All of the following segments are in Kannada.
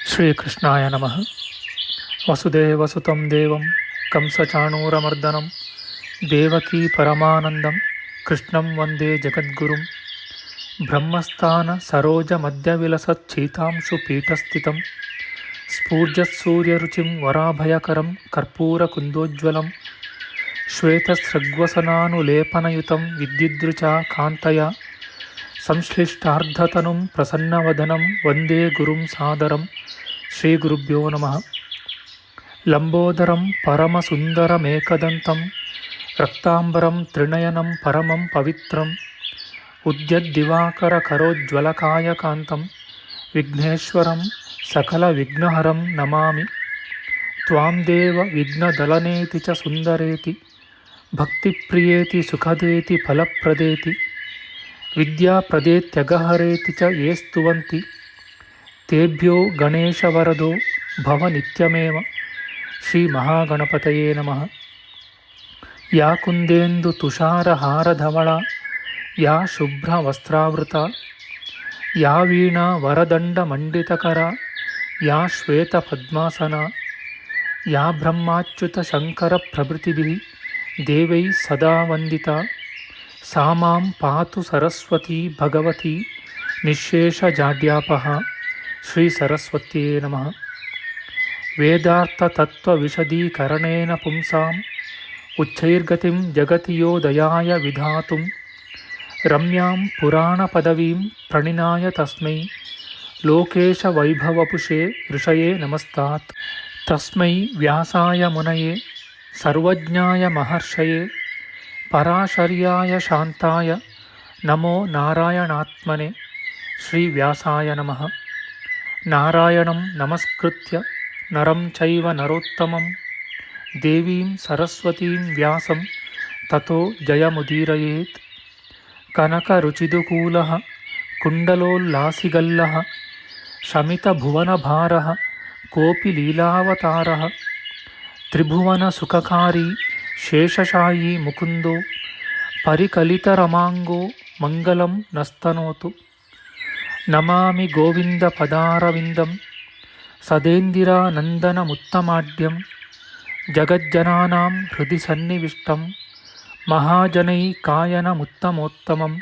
ಶ್ರೀಕೃಷ್ಣಾಯ ನಮಃ. ವಸುದೇವಸುತಂ ದೇವಂ ಕಂಸಚಾಣೂರಮರ್ದನಂ ದೇವಕೀ ಪರಮಾನಂದಂ ಕೃಷ್ಣಂ ವಂದೇ ಜಗದ್ಗುರುಂ. ಬ್ರಹ್ಮಸ್ಥಾನ ಸರೋಜ ಮಧ್ಯವಿಲಸಚ್ಛೀತಾಂಶು ಪೀಠಸ್ಥಿತಂ ಸ್ಫೂರ್ಜತ್ಸೂರ್ಯರುಚಿಂ ವರಾಭಯಕರಂ ಕರ್ಪೂರಕುಂದೋಜ್ವಲಂ ಶ್ವೇತಸೃಗ್ವಸನಾನುಲೇಪನಯುತಂ ವಿದ್ಯುದ್ರುಚಾ ಕಾಂತಯ ಸಂಶ್ಲಿಷ್ಟಾರ್ಧತನುಂ ಪ್ರಸನ್ನವದನಂ ವಂದೇ ಗುರುಂ ಸಾದರಂ. ಶ್ರೀ ಗುರುಭ್ಯೋ ನಮಃ. ಲಂಬೋದರಂ ಪರಮಸುಂದರಮೇಕದಂತಂ ರಕ್ತಾಂಬರಂ ತ್ರಿನಯನಂ ಪರಮಂ ಪವಿತ್ರಂ ಉದ್ಯದ್ದಿವಾಕರಕರೋಜ್ವಲಕಾಯಕಾಂತಂ ವಿಘ್ನೇಶ್ವರಂ ಸಕಲವಿಘ್ನಹರಂ ನಮಾಮಿ. ತ್ವಾಂ ದೇವ ವಿಘ್ನದಲನೇತಿ ಚ ಸುಂದರೇತಿ ಭಕ್ತಿಪ್ರಿಯೇತಿ ಸುಖದೇತಿ ಫಲಪ್ರದೇತಿ ವಿದ್ಯಾಪ್ರದೇತ್ಯಗಹರೇತಿ ಚ ಯೇ ಸ್ತುವಂತಿ ತೇಭ್ಯೋ ಗಣೇಶವರದೋ ಭವ ನಿತ್ಯಮೇವ. ಶ್ರೀ ಮಹಾಗಣಪತಯೇ ನಮಃ. ಯಾ ಕುಂದೇಂದು ತುಷಾರಹಾರಧವಳ ಯಾ ಶುಭ್ರವಸ್ತ್ರಾವೃತ ಯಾ ವೀಣಾ ವರದಂಡಮಂಡಿತಕರ ಯಾ ಶ್ವೇತಪದ್ಮಾಸನ ಯಾ ಬ್ರಹ್ಮಾಚ್ಯುತ ಶಂಕರ ಪ್ರಭೃತಿಭಿಃ ದೇವೈಃ ಸದಾ ವಂದಿತಾ ಸಾ ಮಾಂ ಪಾತು ಸರಸ್ವತೀ ಭಗವತಿ ನಿಶ್ಶೇಷಜಾಡ್ಯಾಪಃ. ಶ್ರೀ ಸರಸ್ವತ್ಯೇ ನಮಃ. ವೇದಾರ್ಥತತ್ವವಿಶದೀಕರಣೇನ ಪುಂಸಾಂ ಉಚ್ಚೈರ್ಗತಿಂ ಜಗತಿ ಯೋ ದಯಾಯ ವಿಧಾತುಂ ರಮ್ಯಾಂ ಪುರಾಣಪದವೀಂ ಪ್ರಣಿನಾಯ ತಸ್ಮೈ ಲೋಕೇಶವೈಭವಪುಷೇ ಋಷಯೇ ನಮಸ್ತಾತ್. ತಸ್ಮೈ ವ್ಯಾಸಾಯ ಮುನಯೇ ಸರ್ವಜ್ಞಾಯ ಮಹರ್ಷಯೇ ಪರಾಶರ್ಯಾಯ ಶಾಂತಾಯ ನಮೋ ನಾರಾಯಣಾತ್ಮನೆ. ಶ್ರೀ ವ್ಯಾಸಾಯ ನಮಃ. ನಾರಾಯಣಂ ನಮಸ್ಕೃತ್ಯ ನರಂ ಚೈವ ನರೋತ್ತಮಂ ದೇವೀಂ ಸರಸ್ವತೀಂ ವ್ಯಾಸಂ ತತೋ ಜಯಮುದೀರಯೇತ್. ಕನಕರುಚಿದುಕೂಲಃ ಕುಂಡಲೋಲ್ಲಾಸಿಗಲ್ಲಃ ಶಮಿತಭುವನಭಾರಃ ಕೋಪಿ ಲೀಲಾವತಾರಃ ತ್ರಿಭುವನಸುಖಕಾರಿ ಶೇಷಶಾಯೀ ಮುಕುಂದೋ ಪರಿಕಲಿತರಮಾಂಗೋ ಮಂಗಲಂ ನಸ್ತನೋತು. ನಮಾಮಿ ಗೋವಿಂದ ಪದಾರವಿಂದಂ ಸದೇಂದಿರಾನಂದನಮುತ್ತಮಾಡ್ಯಂ ಜಗಜ್ಜನಾನಾಂ ಹೃದಯ ಸನ್ನಿವಿಷ್ಟಂ ಮಹಾಜನೈಕಾಯನಮುತ್ತಮೋತ್ತಮಂ.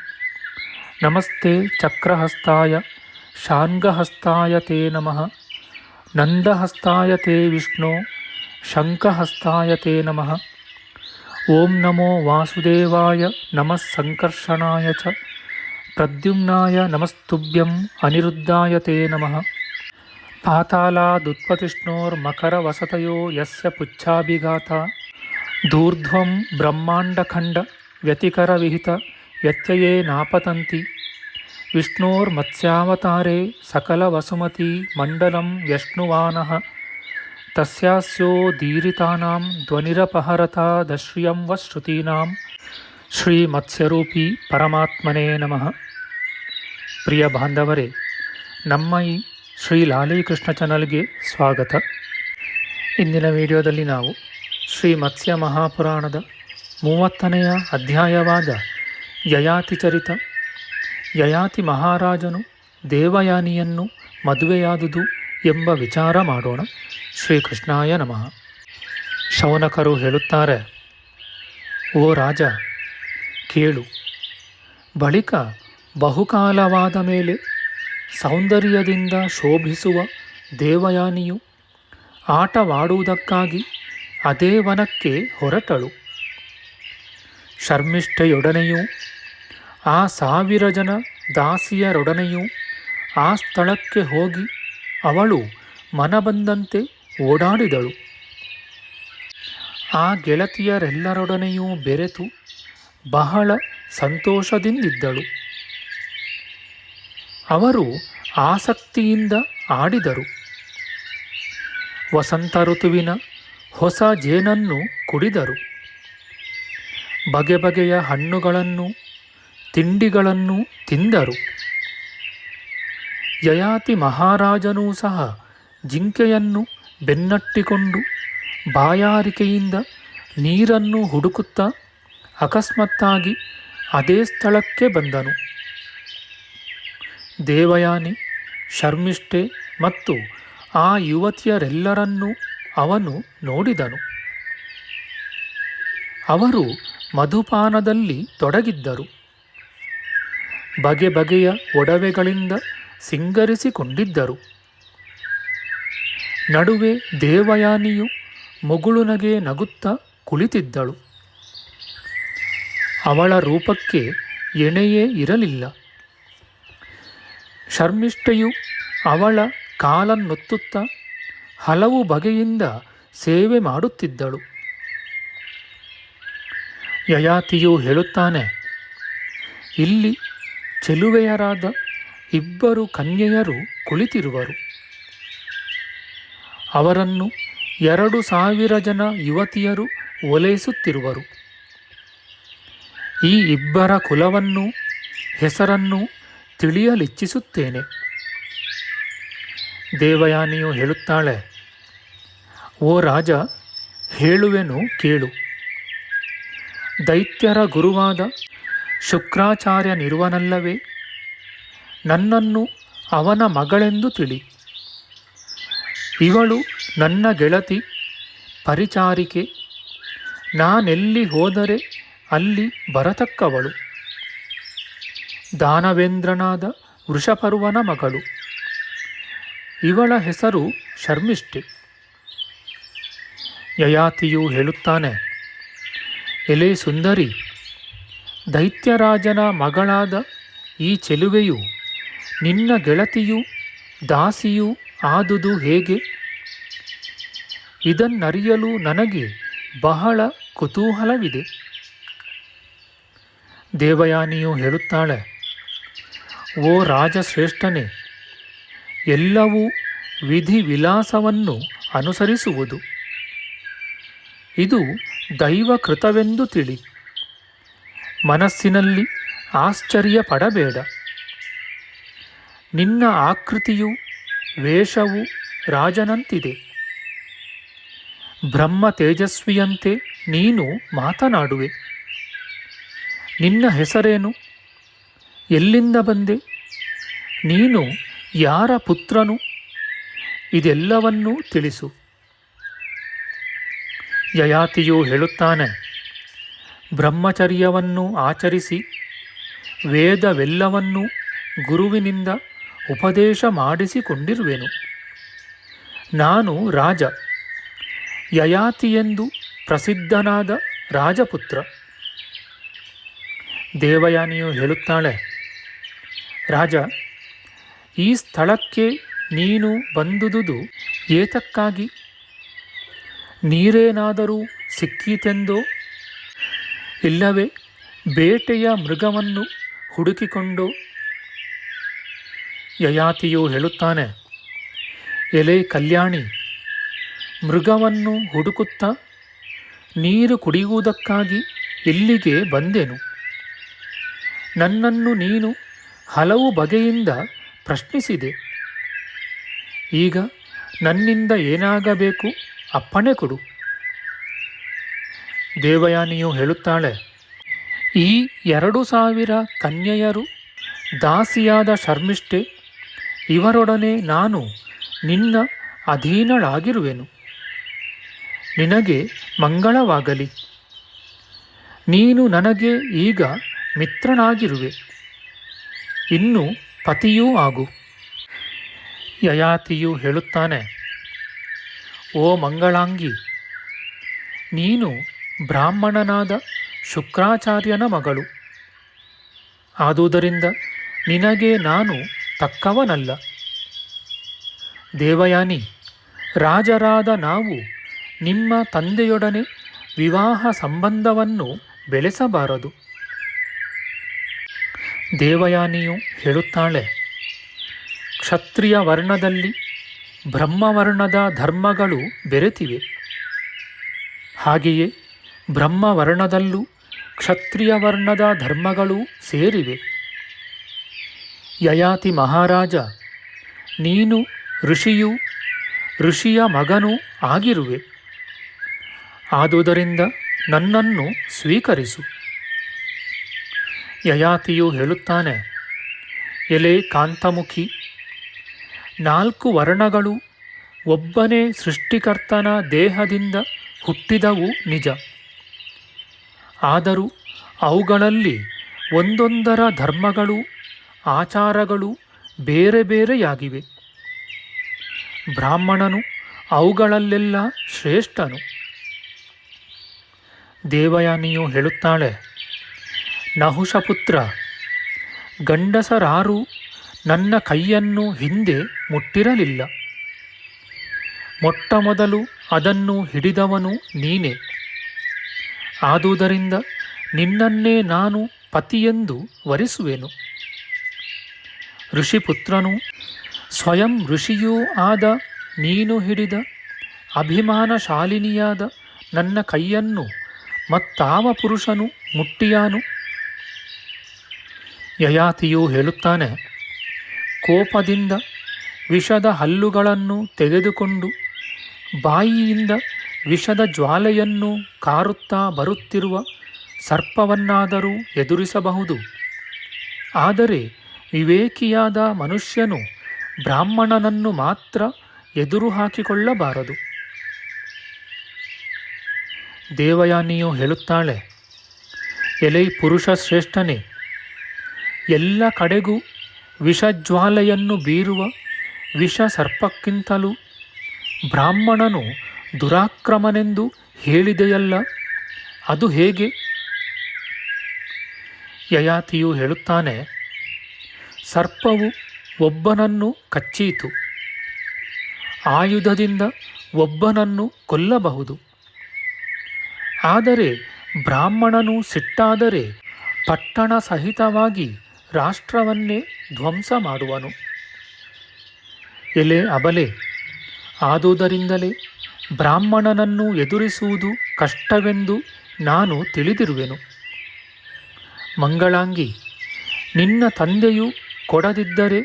ನಮಸ್ತೆ ಚಕ್ರಹಸ್ತಾಯ ಶಾರ್ङ्ಗಹಸ್ತಾಯ ತೇ ನಮಃ. ನಂದಹಸ್ತಾಯ ತೇ ವಿಷ್ಣೋ ಶಂಖಹಸ್ತಾಯ ತೇ ನಮಃ. ಓಂ ನಮೋ ವಾಸುದೇವಾಯ ನಮಃ ಸಂಕರ್ಷಣಾಯ ಚ ಪ್ರದ್ಯುಮ್ನಾಯ ನಮಸ್ತುಭ್ಯಂ ಅನಿರುದ್ಧಾಯ ತೇ ನಮಃ. ಪಾತಾಲಾದುತ್ಪತಿಷ್ಣೋರ್ಮಕರವಸತಯೋ ಯಸ್ಯ ಪುಚ್ಛಾಭಿಘಾತಾ ಧೂರ್ಧ್ವಂ ಬ್ರಹ್ಮಾಂಡಖಂಡ ವ್ಯತಿಕರವಿಹಿತ ವ್ಯತ್ಯಯೇ ನಾಪತಂತಿ. ವಿಷ್ಣೋರ್ಮತ್ಸ್ಯಾವತಾರೇ ಸಕಲವಸುಮತಿ ಮಂಡಲಂ ವ್ಯಶ್ನುವಾನಃ ತಸ್ಯಾಸ್ಯೋದೀರಿತಾನಾಂ ಧ್ವನಿರಪಹರತಾದಶ್ರಿಯಂ ವ ಶ್ರುತೀನಾಂ. ಶ್ರೀ ಮತ್ಸ್ಯರೂಪಿ ಪರಮಾತ್ಮನೇ ನಮಃ. ಪ್ರಿಯ ಬಾಂಧವರೇ, ನಮ್ಮ ಈ ಶ್ರೀ ಲಾಲೀಕೃಷ್ಣ ಚಾನಲ್ಗೆ ಸ್ವಾಗತ. ಇಂದಿನ ವಿಡಿಯೋದಲ್ಲಿ ನಾವು ಶ್ರೀ ಮತ್ಸ್ಯ ಮಹಾಪುರಾಣದ 30ನೆಯ ಅಧ್ಯಾಯವಾದ ಯಯಾತಿ ಚರಿತ, ಯಯಾತಿ ಮಹಾರಾಜನು ದೇವಯಾನಿಯನ್ನು ಮದುವೆಯಾದುದು ಎಂಬ ವಿಚಾರ ಮಾಡೋಣ. ಶ್ರೀಕೃಷ್ಣಾಯ ನಮಃ. ಶೌನಕರು ಹೇಳುತ್ತಾರೆ, ಓ ರಾಜ ಕೇಳು. ಬಳಿಕ ಬಹುಕಾಲವಾದ ಮೇಲೆ ಸೌಂದರ್ಯದಿಂದ ಶೋಭಿಸುವ ದೇವಯಾನಿಯು ಆಟವಾಡುವುದಕ್ಕಾಗಿ ಅದೇ ವನಕ್ಕೆ ಹೊರಟಳು. ಶರ್ಮಿಷ್ಠೆಯೊಡನೆಯೂ ಆ 1000 ಜನ ದಾಸಿಯರೊಡನೆಯೂ ಆ ಸ್ಥಳಕ್ಕೆ ಹೋಗಿ ಅವಳು ಮನಬಂದಂತೆ ಓಡಾಡಿದಳು. ಆ ಗೆಳತಿಯರೆಲ್ಲರೊಡನೆಯೂ ಬೆರೆತು ಬಹಳ ಸಂತೋಷದಿಂದಿದ್ದಳು. ಅವರು ಆಸಕ್ತಿಯಿಂದ ಆಡಿದರು. ವಸಂತ ಋತುವಿನ ಹೊಸ ಜೇನನ್ನು ಕುಡಿದರು. ಬಗೆ ಬಗೆಯ ಹಣ್ಣುಗಳನ್ನು ತಿಂಡಿಗಳನ್ನು ತಿಂದರು. ಯಯಾತಿ ಮಹಾರಾಜನೂ ಸಹ ಜಿಂಕೆಯನ್ನು ಬೆನ್ನಟ್ಟಿಕೊಂಡು ಬಾಯಾರಿಕೆಯಿಂದ ನೀರನ್ನು ಹುಡುಕುತ್ತಾ ಅಕಸ್ಮಾತ್ತಾಗಿ ಅದೇ ಸ್ಥಳಕ್ಕೆ ಬಂದನು. ದೇವಯಾನಿ, ಶರ್ಮಿಷ್ಠೆ ಮತ್ತು ಆ ಯುವತಿಯರೆಲ್ಲರನ್ನೂ ಅವನು ನೋಡಿದನು. ಅವರು ಮಧುಪಾನದಲ್ಲಿ ತೊಡಗಿದ್ದರು. ಬಗೆ ಬಗೆಯ ಒಡವೆಗಳಿಂದ ಸಿಂಗರಿಸಿಕೊಂಡಿದ್ದರು. ನಡುವೆ ದೇವಯಾನಿಯು ಮುಗುಳುನಗೆ ನಗುತ್ತಾ ಕುಳಿತಿದ್ದಳು. ಅವಳ ರೂಪಕ್ಕೆ ಎಣೆಯೇ ಇರಲಿಲ್ಲ. ಶರ್ಮಿಷ್ಠೆಯು ಅವಳ ಕಾಲನ್ನೊತ್ತುತ್ತಾ ಹಲವು ಬಗೆಯಿಂದ ಸೇವೆ ಮಾಡುತ್ತಿದ್ದಳು. ಯಯಾತಿಯು ಹೇಳುತ್ತಾನೆ, ಇಲ್ಲಿ ಚೆಲುವೆಯರಾದ ಇಬ್ಬರು ಕನ್ಯೆಯರು ಕುಳಿತಿರುವರು. ಅವರನ್ನು 2,000 ಜನ ಯುವತಿಯರು ಓಲೈಸುತ್ತಿರುವರು. ಈ ಇಬ್ಬರ ಕುಲವನ್ನೂ ಹೆಸರನ್ನೂ ತಿಳಿಯಲಿಚ್ಛಿಸುತ್ತೇನೆ. ದೇವಯಾನಿಯು ಹೇಳುತ್ತಾಳೆ, ಓ ರಾಜ, ಹೇಳುವೆನು ಕೇಳು. ದೈತ್ಯರ ಗುರುವಾದ ಶುಕ್ರಾಚಾರ್ಯನಿರುವನಲ್ಲವೇ? ನನ್ನನ್ನು ಅವನ ಮಗಳೆಂದು ತಿಳಿ. ಇವಳು ನನ್ನ ಗೆಳತಿ, ಪರಿಚಾರಿಕೆ. ನಾನೆಲ್ಲಿ ಹೋದರೆ ಅಲ್ಲಿ ಬರತಕ್ಕವಳು. ದಾನವೇಂದ್ರನಾದ ವೃಷಪರ್ವನ ಮಗಳು. ಇವಳ ಹೆಸರು ಶರ್ಮಿಷ್ಠೆ. ಯಯಾತಿಯು ಹೇಳುತ್ತಾನೆ, ಎಲೆ ಸುಂದರಿ, ದೈತ್ಯರಾಜನ ಮಗಳಾದ ಈ ಚೆಲುವೆಯು ನಿನ್ನ ಗೆಳತಿಯೂ ದಾಸಿಯೂ ಆದುದು ಹೇಗೆ? ಇದನ್ನರಿಯಲು ನನಗೆ ಬಹಳ ಕುತೂಹಲವಿದೆ. ದೇವಯಾನಿಯು ಹೇಳುತ್ತಾಳೆ, ಓ ರಾಜಶ್ರೇಷ್ಠನೇ, ಎಲ್ಲವೂ ವಿಧಿ ವಿಲಾಸವನ್ನು ಅನುಸರಿಸುವುದು. ಇದು ದೈವಕೃತವೆಂದು ತಿಳಿ. ಮನಸ್ಸಿನಲ್ಲಿ ಆಶ್ಚರ್ಯ ಪಡಬೇಡ. ನಿನ್ನ ಆಕೃತಿಯು ವೇಷವು ರಾಜನಂತಿದೆ. ಬ್ರಹ್ಮ ತೇಜಸ್ವಿಯಂತೆ ನೀನು ಮಾತನಾಡುವೆ. ನಿನ್ನ ಹೆಸರೇನು? ಎಲ್ಲಿಂದ ಬಂದೆ? ನೀನು ಯಾರ ಪುತ್ರನು? ಇದೆಲ್ಲವನ್ನೂ ತಿಳಿಸು. ಯಯಾತಿಯು ಹೇಳುತ್ತಾನೆ, ಬ್ರಹ್ಮಚರ್ಯವನ್ನು ಆಚರಿಸಿ ವೇದವೆಲ್ಲವನ್ನೂ ಗುರುವಿನಿಂದ ಉಪದೇಶ ಮಾಡಿಸಿಕೊಂಡಿರುವೆನು. ನಾನು ರಾಜ, ಯಯಾತಿಯೆಂದು ಪ್ರಸಿದ್ಧನಾದ ರಾಜಪುತ್ರ. ದೇವಯಾನಿಯು ಹೇಳುತ್ತಾಳೆ, ರಾಜ, ಈ ಸ್ಥಳಕ್ಕೆ ನೀನು ಬಂದುದು ಏತಕ್ಕಾಗಿ? ನೀರೇನಾದರೂ ಸಿಕ್ಕೀತೆಂದೋ, ಇಲ್ಲವೇ ಬೇಟೆಯ ಮೃಗವನ್ನು ಹುಡುಕಿಕೊಂಡೋ? ಯಯಾತಿಯು ಹೇಳುತ್ತಾನೆ, ಎಲೆ ಕಲ್ಯಾಣಿ, ಮೃಗವನ್ನು ಹುಡುಕುತ್ತಾ ನೀರು ಕುಡಿಯುವುದಕ್ಕಾಗಿ ಇಲ್ಲಿಗೆ ಬಂದೆನು. ನನ್ನನ್ನು ನೀನು ಹಲವು ಬಗೆಯಿಂದ ಪ್ರಶ್ನಿಸಿದೆ. ಈಗ ನನ್ನಿಂದ ಏನಾಗಬೇಕು ಅಪ್ಪಣೆ ಕೊಡು. ದೇವಯಾನಿಯು ಹೇಳುತ್ತಾಳೆ, ಈ 2,000 ಕನ್ಯೆಯರು, ದಾಸಿಯಾದ ಶರ್ಮಿಷ್ಠೆ, ಇವರೊಡನೆ ನಾನು ನಿನ್ನ ಅಧೀನಳಾಗಿರುವೆನು. ನಿನಗೆ ಮಂಗಳವಾಗಲಿ. ನೀನು ನನಗೆ ಈಗ ಮಿತ್ರನಾಗಿರುವೆ, ಇನ್ನು ಪತಿಯೂ ಆಗು. ಯಯಾತಿಯು ಹೇಳುತ್ತಾನೆ, ಓ ಮಂಗಳಾಂಗಿ, ನೀನು ಬ್ರಾಹ್ಮಣನಾದ ಶುಕ್ರಾಚಾರ್ಯನ ಮಗಳು. ಆದುದರಿಂದ ನಿನಗೆ ನಾನು ತಕ್ಕವನಲ್ಲ. ದೇವಯಾನಿ, ರಾಜರಾದ ನಾವು ನಿಮ್ಮ ತಂದೆಯೊಡನೆ ವಿವಾಹ ಸಂಬಂಧವನ್ನು ಬೆಳೆಸಬಾರದು. ದೇವಯಾನಿಯು ಹೇಳುತ್ತಾಳೆ, ಕ್ಷತ್ರಿಯ ವರ್ಣದಲ್ಲಿ ಬ್ರಹ್ಮವರ್ಣದ ಧರ್ಮಗಳು ಬೆರೆತಿವೆ. ಹಾಗೆಯೇ ಬ್ರಹ್ಮವರ್ಣದಲ್ಲೂ ಕ್ಷತ್ರಿಯ ವರ್ಣದ ಧರ್ಮಗಳೂ ಸೇರಿವೆ. ಯಯಾತಿ ಮಹಾರಾಜ, ನೀನು ಋಷಿಯೂ ಋಷಿಯ ಮಗನೂ ಆಗಿರುವೆ. ಆದುದರಿಂದ ನನ್ನನ್ನು ಸ್ವೀಕರಿಸು. ಯಯಾತಿಯು ಹೇಳುತ್ತಾನೆ, ಎಲೆ ಕಾಂತಮುಖಿ, 4 ವರ್ಣಗಳು ಒಬ್ಬನೇ ಸೃಷ್ಟಿಕರ್ತನ ದೇಹದಿಂದ ಹುಟ್ಟಿದವು ನಿಜ. ಆದರೂ ಅವುಗಳಲ್ಲಿ ಒಂದೊಂದರ ಧರ್ಮಗಳು, ಆಚಾರಗಳು ಬೇರೆ ಬೇರೆಯಾಗಿವೆ. ಬ್ರಾಹ್ಮಣನು ಅವುಗಳಲ್ಲೆಲ್ಲ ಶ್ರೇಷ್ಠನು. ದೇವಯಾನಿಯು ಹೇಳುತ್ತಾಳೆ, ನಹುಷಪುತ್ರ, ಗಂಡಸರಾರೂ ನನ್ನ ಕೈಯನ್ನು ಹಿಂದೆ ಮುಟ್ಟಿರಲಿಲ್ಲ. ಮೊಟ್ಟಮೊದಲು ಅದನ್ನು ಹಿಡಿದವನು ನೀನೇ. ಆದುದರಿಂದ ನಿನ್ನನ್ನೇ ನಾನು ಪತಿಯೆಂದು ವರಿಸುವೆನು. ಋಷಿಪುತ್ರನು ಸ್ವಯಂ ಋಷಿಯೂ ಆದ ನೀನು ಹಿಡಿದ ಅಭಿಮಾನಶಾಲಿನಿಯಾದ ನನ್ನ ಕೈಯನ್ನು ಮತ್ತಾವ ಪುರುಷನು ಮುಟ್ಟಿಯಾನು? ಯಯಾತಿಯು ಹೇಳುತ್ತಾನೆ, ಕೋಪದಿಂದ ವಿಷದ ಹಲ್ಲುಗಳನ್ನು ತೆಗೆದುಕೊಂಡು ಬಾಯಿಯಿಂದ ವಿಷದ ಜ್ವಾಲೆಯನ್ನು ಕಾರುತ್ತಾ ಬರುತ್ತಿರುವ ಸರ್ಪವನ್ನಾದರೂ ಎದುರಿಸಬಹುದು. ಆದರೆ ವಿವೇಕಿಯಾದ ಮನುಷ್ಯನು ಬ್ರಾಹ್ಮಣನನ್ನು ಮಾತ್ರ ಎದುರು ಹಾಕಿಕೊಳ್ಳಬಾರದು. ದೇವಯಾನಿಯು ಹೇಳುತ್ತಾಳೆ, ಎಲೈ ಪುರುಷ ಶ್ರೇಷ್ಠನೇ, ಎಲ್ಲ ಕಡೆಗೂ ವಿಷಜ್ವಾಲೆಯನ್ನು ಬೀರುವ ವಿಷ ಸರ್ಪಕ್ಕಿಂತಲೂ ಬ್ರಾಹ್ಮಣನು ದುರಾಕ್ರಮನೆಂದು ಹೇಳಿದೆಯಲ್ಲ, ಅದು ಹೇಗೆ? ಯಯಾತಿಯು ಹೇಳುತ್ತಾನೆ, ಸರ್ಪವು ಒಬ್ಬನನ್ನು ಕಚ್ಚೀತು. ಆಯುಧದಿಂದ ಒಬ್ಬನನ್ನು ಕೊಲ್ಲಬಹುದು. ಆದರೆ ಬ್ರಾಹ್ಮಣನು ಸಿಟ್ಟಾದರೆ ಪಟ್ಟಣ ಸಹಿತವಾಗಿ ರಾಷ್ಟ್ರವನ್ನೇ ಧ್ವಂಸ ಮಾಡುವನು. ಎಲೆ ಅಬಲೆ, ಆದುದರಿಂದಲೇ ಬ್ರಾಹ್ಮಣನನ್ನು ಎದುರಿಸುವುದು ಕಷ್ಟವೆಂದು ನಾನು ತಿಳಿದಿರುವೆನು. ಮಂಗಳಾಂಗಿ, ನಿನ್ನ ತಂದೆಯು ಕೊಡದಿದ್ದರೆ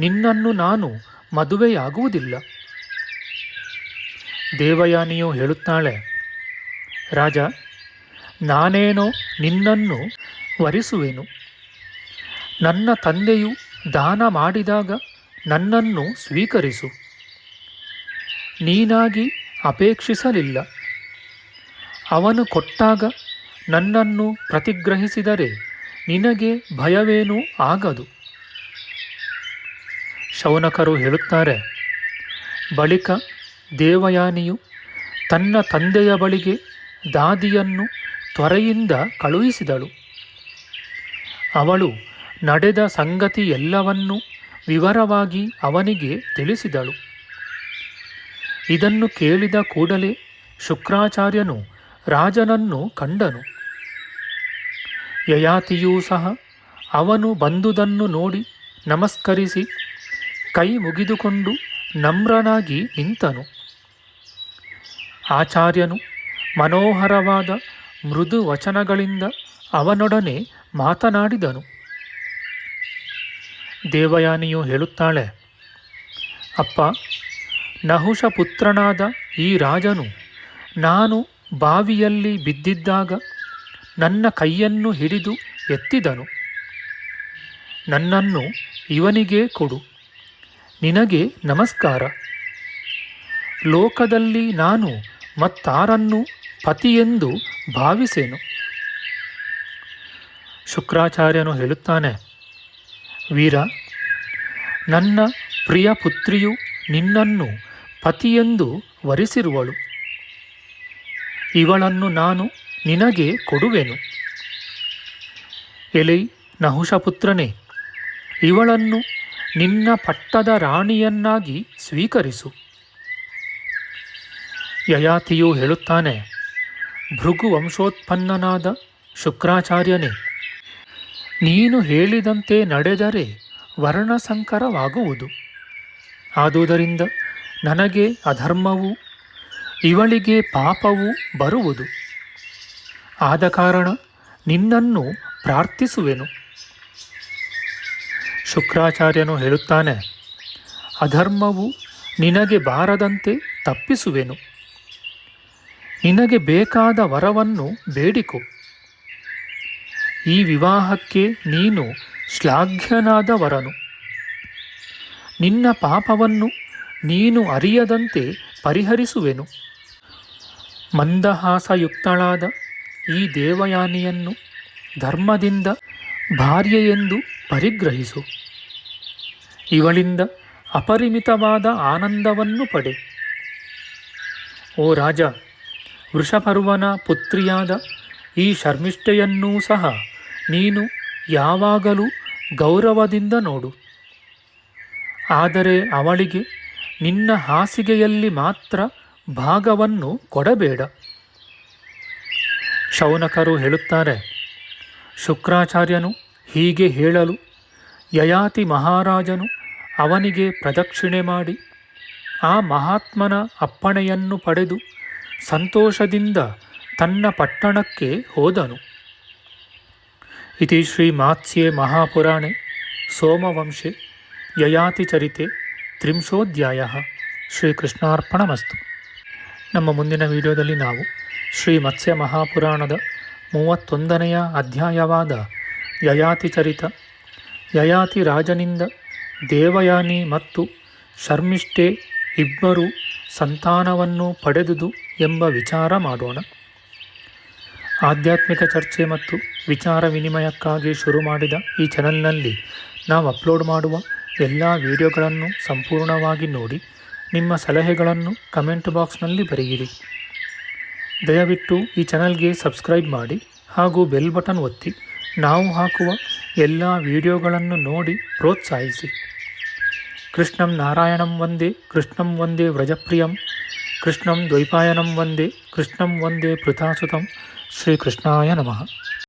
ನಿನ್ನನ್ನು ನಾನು ಮದುವೆಯಾಗುವುದಿಲ್ಲ. ದೇವಯಾನಿಯು ಹೇಳುತ್ತಾಳೆ, ರಾಜ, ನಾನೇನೋ ನಿನ್ನನ್ನು ವರಿಸುವೆನು. ನನ್ನ ತಂದೆಯು ದಾನ ಮಾಡಿದಾಗ ನನ್ನನ್ನು ಸ್ವೀಕರಿಸು. ನೀನಾಗಿ ಅಪೇಕ್ಷಿಸಲಿಲ್ಲ. ಅವನು ಕೊಟ್ಟಾಗ ನನ್ನನ್ನು ಪ್ರತಿಗ್ರಹಿಸಿದರೆ ನಿನಗೆ ಭಯವೇನೂ ಆಗದು. ಶೌನಕರು ಹೇಳುತ್ತಾರೆ, ಬಳಿಕ ದೇವಯಾನಿಯು ತನ್ನ ತಂದೆಯ ಬಳಿಗೆ ದಾದಿಯನ್ನು ತ್ವರೆಯಿಂದ ಕಳುಹಿಸಿದಳು. ಅವಳು ನಡೆದ ಸಂಗತಿ ಎಲ್ಲವನ್ನೂ ವಿವರವಾಗಿ ಅವನಿಗೆ ತಿಳಿಸಿದಳು. ಇದನ್ನು ಕೇಳಿದ ಕೂಡಲೇ ಶುಕ್ರಾಚಾರ್ಯನು ರಾಜನನ್ನು ಕಂಡನು. ಯಯಾತಿಯೂ ಸಹ ಅವನು ಬಂದುದನ್ನು ನೋಡಿ ನಮಸ್ಕರಿಸಿ ಕೈ ಮುಗಿದುಕೊಂಡು ನಮ್ರನಾಗಿ ನಿಂತನು. ಆಚಾರ್ಯನು ಮನೋಹರವಾದ ಮೃದು ವಚನಗಳಿಂದ ಅವನೊಡನೆ ಮಾತನಾಡಿದನು. ದೇವಯಾನಿಯು ಹೇಳುತ್ತಾಳೆ, ಅಪ್ಪ, ನಹುಷ ಪುತ್ರನಾದ ಈ ರಾಜನು ನಾನು ಬಾವಿಯಲ್ಲಿ ಬಿದ್ದಿದ್ದಾಗ ನನ್ನ ಕೈಯನ್ನು ಹಿಡಿದು ಎತ್ತಿದನು. ನನ್ನನ್ನು ಇವನಿಗೆ ಕೊಡು. ನಿನಗೆ ನಮಸ್ಕಾರ. ಲೋಕದಲ್ಲಿ ನಾನು ಮತ್ತಾರನ್ನು ಪತಿಯೆಂದು ಭಾವಿಸೆನು. ಶುಕ್ರಾಚಾರ್ಯನು ಹೇಳುತ್ತಾನೆ, ವೀರ, ನನ್ನ ಪ್ರಿಯ ಪುತ್ರಿಯು ನಿನ್ನನ್ನು ಪತಿಯೆಂದು ವರಿಸಿರುವಳು. ಇವಳನ್ನು ನಾನು ನಿನಗೆ ಕೊಡುವೆನು. ಎಲೈ ನಹುಷಪುತ್ರನೇ, ಇವಳನ್ನು ನಿನ್ನ ಪಟ್ಟದ ರಾಣಿಯನ್ನಾಗಿ ಸ್ವೀಕರಿಸು. ಯಯಾತಿಯು ಹೇಳುತ್ತಾನೆ, ಭೃಗು ವಂಶೋತ್ಪನ್ನನಾದ ಶುಕ್ರಾಚಾರ್ಯನೇ, ನೀನು ಹೇಳಿದಂತೆ ನಡೆದರೆ ವರ್ಣಸಂಕರವಾಗುವುದು. ಆದುದರಿಂದ ನನಗೆ ಅಧರ್ಮವೂ ಇವಳಿಗೆ ಪಾಪವೂ ಬರುವುದು. ಆದ ಕಾರಣ ನಿನ್ನನ್ನು ಪ್ರಾರ್ಥಿಸುವೆನು. ಶುಕ್ರಾಚಾರ್ಯನು ಹೇಳುತ್ತಾನೆ, ಅಧರ್ಮವು ನಿನಗೆ ಬಾರದಂತೆ ತಪ್ಪಿಸುವೆನು. ನಿನಗೆ ಬೇಕಾದ ವರವನ್ನು ಬೇಡಿಕೊ. ಈ ವಿವಾಹಕ್ಕೆ ನೀನು ಶ್ಲಾಘ್ಯನಾದ ವರನು. ನಿನ್ನ ಪಾಪವನ್ನು ನೀನು ಅರಿಯದಂತೆ ಪರಿಹರಿಸುವೆನು. ಮಂದಹಾಸಯುಕ್ತಳಾದ ಈ ದೇವಯಾನಿಯನ್ನು ಧರ್ಮದಿಂದ ಭಾರ್ಯೆಯೆಂದು ಪರಿಗ್ರಹಿಸು. ಇವಳಿಂದ ಅಪರಿಮಿತವಾದ ಆನಂದವನ್ನು ಪಡೆ. ಓ ರಾಜ, ವೃಷಪರ್ವನ ಪುತ್ರಿಯಾದ ಈ ಶರ್ಮಿಷ್ಠೆಯನ್ನೂ ಸಹ ನೀನು ಯಾವಾಗಲೂ ಗೌರವದಿಂದ ನೋಡು. ಆದರೆ ಅವಳಿಗೆ ನಿನ್ನ ಹಾಸಿಗೆಯಲ್ಲಿ ಮಾತ್ರ ಭಾಗವನ್ನು ಕೊಡಬೇಡ. ಶೌನಕರು ಹೇಳುತ್ತಾರೆ, ಶುಕ್ರಾಚಾರ್ಯನು ಹೀಗೆ ಹೇಳಲು ಯಯಾತಿ ಮಹಾರಾಜನು ಅವನಿಗೆ ಪ್ರದಕ್ಷಿಣೆ ಮಾಡಿ ಆ ಮಹಾತ್ಮನ ಅಪ್ಪಣೆಯನ್ನು ಪಡೆದು ಸಂತೋಷದಿಂದ ತನ್ನ ಪಟ್ಟಣಕ್ಕೆ ಹೋದನು. ಇತಿ ಶ್ರೀ ಮಾತ್ಸ್ಯೆ ಮಹಾಪುರಾಣೆ ಸೋಮವಂಶೆ ಯಯಾತಿಚರಿತೆ 30ೋಧ್ಯಾಯ. ಶ್ರೀಕೃಷ್ಣಾರ್ಪಣಮಸ್ತು. ನಮ್ಮ ಮುಂದಿನ ವಿಡಿಯೋದಲ್ಲಿ ನಾವು ಶ್ರೀ ಮತ್ಸ್ಯ ಮಹಾಪುರಾಣದ 31ನೆಯ ಅಧ್ಯಾಯವಾದ ಯಯಾತಿಚರಿತ, ಯಯಾತಿ ರಾಜನಿಂದ ದೇವಯಾನಿ ಮತ್ತು ಶರ್ಮಿಷ್ಠೆ ಇಬ್ಬರೂ ಸಂತಾನವನ್ನು ಪಡೆದುದು ಎಂಬ ವಿಚಾರ ಮಾಡೋಣ. ಆಧ್ಯಾತ್ಮಿಕ ಚರ್ಚೆ ಮತ್ತು ವಿಚಾರ ವಿನಿಮಯಕ್ಕಾಗಿ ಶುರು ಮಾಡಿದ ಈ ಚಾನಲ್ನಲ್ಲಿ ನಾವು ಅಪ್ಲೋಡ್ ಮಾಡುವ ಎಲ್ಲ ವಿಡಿಯೋಗಳನ್ನು ಸಂಪೂರ್ಣವಾಗಿ ನೋಡಿ ನಿಮ್ಮ ಸಲಹೆಗಳನ್ನು ಕಮೆಂಟ್ ಬಾಕ್ಸ್ನಲ್ಲಿ ಬರೆಯಿರಿ. ದಯವಿಟ್ಟು ಈ ಚಾನಲ್ಗೆ ಸಬ್ಸ್ಕ್ರೈಬ್ ಮಾಡಿ ಹಾಗೂ ಬೆಲ್ ಬಟನ್ ಒತ್ತಿ ನಾವು ಹಾಕುವ ಎಲ್ಲ ವಿಡಿಯೋಗಳನ್ನು ನೋಡಿ ಪ್ರೋತ್ಸಾಹಿಸಿ. ಕೃಷ್ಣಂ ನಾರಾಯಣಂ ವಂದೇ ಕೃಷ್ಣಂ ವಂದೇ ವ್ರಜಪ್ರಿಯಂ ಕೃಷ್ಣಂ ದ್ವೈಪಾಯನಂ ವಂದೇ ಕೃಷ್ಣಂ ವಂದೇ ಪೃಥಾಸುತಂ. ಶ್ರೀಕೃಷ್ಣಾಯ ನಮಃ.